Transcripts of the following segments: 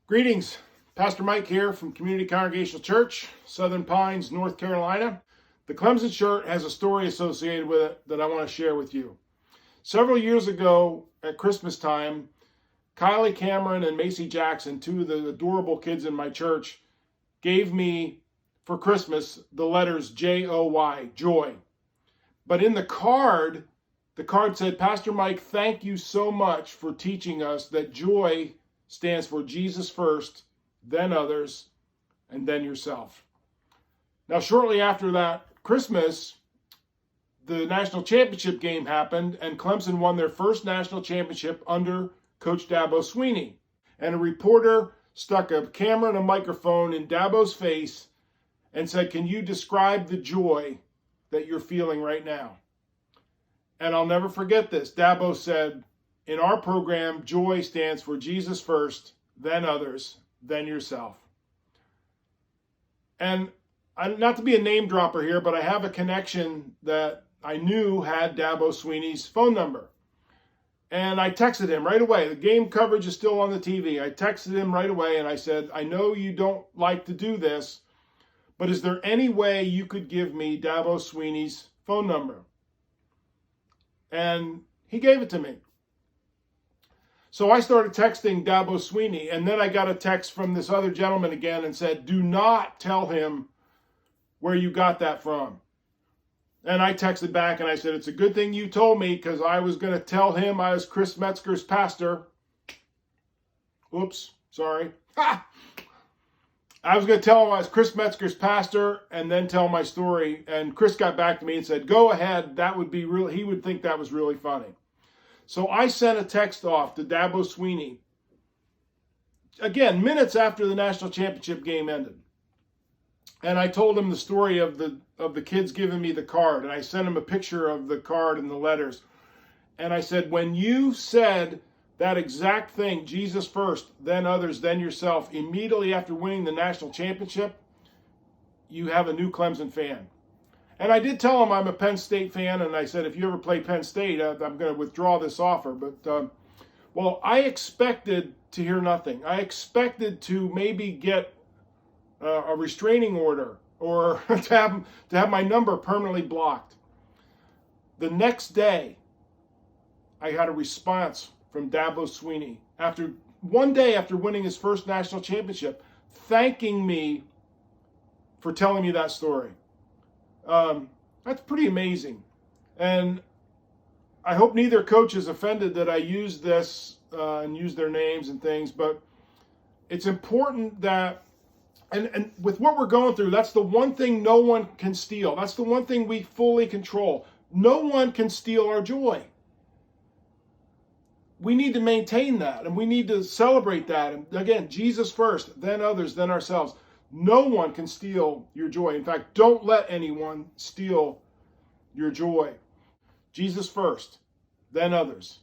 Greetings, Pastor Mike here from Community Congregational Church, Southern Pines, North Carolina. The Clemson shirt has a story associated with it that I want to share with you. Several years ago at Christmas time, Kylie Cameron and Macy Jackson, two of the adorable kids in my church, gave me for Christmas the letters J-O-Y, joy. But in the card said, Pastor Mike, thank you so much for teaching us that joy stands for Jesus first, then others, and then yourself. Now, shortly after that Christmas, the national championship game happened, and Clemson won their first national championship under Coach Dabo Sweeney. And a reporter stuck a camera and a microphone in Dabo's face and said, can you describe the joy that you're feeling right now? And I'll never forget this. Dabo said, in our program, joy stands for Jesus first, then others, then yourself. And not to be a name dropper here, but I have a connection that I knew had Dabo Sweeney's phone number. And I texted him right away. The game coverage is still on the TV. I texted him right away and I said, I know you don't like to do this, but is there any way you could give me Dabo Sweeney's phone number? And he gave it to me. So I started texting Dabo Sweeney, and then I got a text from this other gentleman again and said, do not tell him where you got that from. And I texted back and I said, it's a good thing you told me, because I was going to tell him I was Chris Metzger's pastor. Oops, sorry. Ha! I was going to tell him I was Chris Metzger's pastor and then tell my story. And Chris got back to me and said, go ahead. That would be real. He would think that was really funny. So I sent a text off to Dabo Sweeney, again, minutes after the national championship game ended. And I told him the story of the kids giving me the card. And I sent him a picture of the card and the letters. And I said, when you said that exact thing, Jesus first, then others, then yourself, immediately after winning the national championship, you have a new Clemson fan. And I did tell him I'm a Penn State fan, and I said, if you ever play Penn State, I'm going to withdraw this offer. But, well, I expected to hear nothing. I expected to maybe get a restraining order or to have my number permanently blocked. The next day, I had a response from Dabo Sweeney one day after winning his first national championship, thanking me for telling me that story. That's pretty amazing. And I hope neither coach is offended that I use this and use their names and things, but it's important that, and with what we're going through, that's the one thing no one can steal. That's the one thing we fully control. No one can steal our joy. We need to maintain that, and we need to celebrate that. And again, Jesus first, then others, then ourselves. No one can steal your joy. In fact, don't let anyone steal your joy. Jesus first, then others,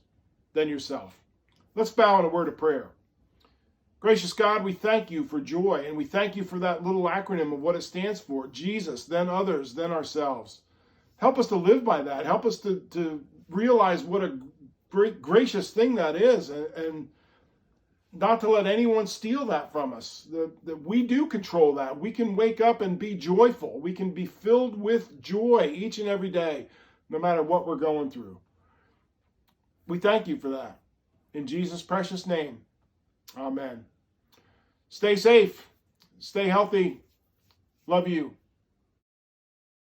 then yourself. Let's bow in a word of prayer. Gracious God, we thank you for joy, and we thank you for that little acronym of what it stands for. Jesus, then others, then ourselves. Help us to live by that. Help us to realize what a great, gracious thing that is, and not to let anyone steal that from us. That we do control that. We can wake up and be joyful. We can be filled with joy each and every day, no matter what we're going through. We thank you for that. In Jesus' precious name, amen. Stay safe. Stay healthy. Love you.